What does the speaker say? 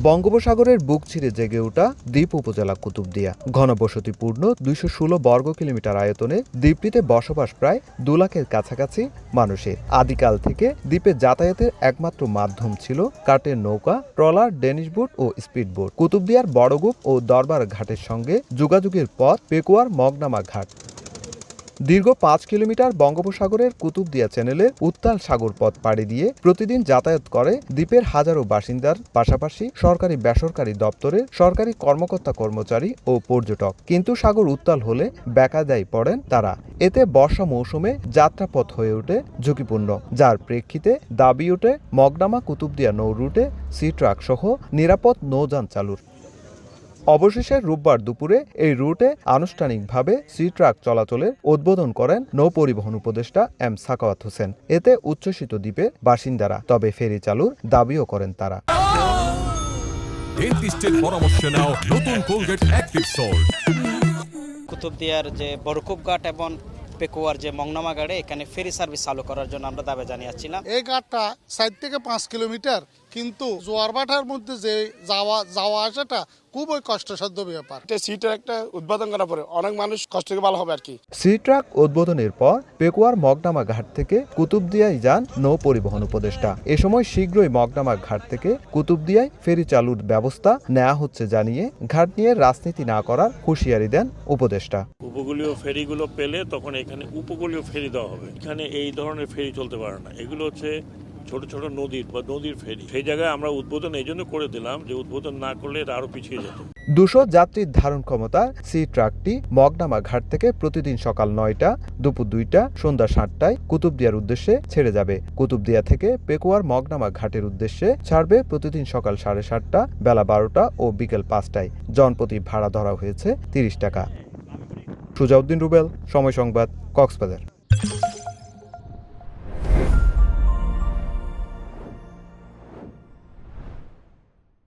বঙ্গোপসাগরের বুক চিরে জেগে ওঠা দ্বীপ উপজেলা কুতুবদিয়া ঘনবসতিপূর্ণ ২১৬ বর্গ কিলোমিটার আয়তনে দ্বীপটিতে বসবাস প্রায় ২ লাখের কাছাকাছি মানুষের। আদিকাল থেকে দ্বীপে যাতায়াতের একমাত্র মাধ্যম ছিল কাঠের নৌকা, ট্রলার, ডেনিশ বোট ও স্পিড বোট। কুতুবদিয়ার বড়গুপ ও দরবার ঘাটের সঙ্গে যোগাযোগের পথ পেকুয়ার মগনামা ঘাট। দীর্ঘ ৫ কিলোমিটার বঙ্গোপসাগরের কুতুবদিয়া চ্যানেলে উত্তাল সাগর পথ পাড়ি দিয়ে প্রতিদিন যাতায়াত করে দ্বীপের হাজারো বাসিন্দার পাশাপাশি সরকারি বেসরকারি দপ্তরের সরকারি কর্মকর্তা কর্মচারী ও পর্যটক। কিন্তু সাগর উত্তাল হলে বেকায়দায় পড়েন তারা। এতে বর্ষা মৌসুমে যাত্রাপথ হয়ে ওঠে ঝুঁকিপূর্ণ, যার প্রেক্ষিতে দাবি ওঠে মগনামা কুতুবদিয়া নৌ রুটে সি ট্রাক সহ নিরাপদ নৌযান চালুর। অবশেষে রোববার দুপুরে এই রুটে আনুষ্ঠানিকভাবে সি ট্রাক চলাচলের উদ্বোধন করেন নৌ পরিবহন উপদেষ্টা এম সাখাওয়াত হোসেন। এতে উচ্ছ্বসিত দ্বীপের বাসিন্দারা, তবে ফেরি চালুর দাবিও করেন তারা। কুতুবদিয়ার যে বড়কুব ঘাট এবং পেকুয়ার যে মগনামা ঘাটে এখানে ফেরি সার্ভিস চালু করার জন্য আমরা দাবি জানিয়েছিলাম। এই ঘাটটা 4 থেকে 5 কিলোমিটার, কিন্তু জোয়ার ভাটার মধ্যে যে যাওয়া আসাটা খুবই কষ্টসাধ্য ব্যাপার। সিটার একটা উদ্বোধন করার পরে অনেক মানুষ কষ্ট থেকে ভালো হবে আর কি। সি ট্রাক উদ্বোধনের পর পেকুয়ার মগনামা ঘাট থেকে কুতুবদিয়ায় যান নৌ পরিবহন উপদেষ্টা। এ সময় শীঘ্রই মগনামা ঘাট থেকে কুতুবদিয়ায় ফেরি চালুর ব্যবস্থা নেওয়া হচ্ছে জানিয়ে ঘাট নিয়ে রাজনীতি না করার হুঁশিয়ারি দেন উপদেষ্টা। উপকূলীয় ফেরিগুলো পেলে তখন এখানে উপকূলীয় ফেরি দেওয়া হবে। এখানে এই ধরনের ফেরি চলতে পারে না। এগুলো হচ্ছে ছোট ছোট নদীর ফেরি। সেই জায়গায় আমরা উদ্বোধন এই জন্য করে দিলাম যে উদ্বোধন না করলে এটা আরো পিছিয়ে যেত। 200 যাত্রীর ধারণ ক্ষমতার সি ট্রাকটি মগনামা ঘাট থেকে প্রতিদিন সকাল 9টা, দুপুর 2টা, সন্ধ্যা 7টায় কুতুবদিয়ার উদ্দেশ্যে ছেড়ে যাবে। কুতুবদিয়া থেকে পেকুয়ার মগনামা ঘাটের উদ্দেশ্যে ছাড়বে প্রতিদিন সকাল 7:30টা, বেলা 12টা ও বিকেল 5টায়। জনপ্রতি ভাড়া ধরা হয়েছে 30 টাকা। সুজাউদ্দিন রুবেল, সময় সংবাদ, কক্সবাজার।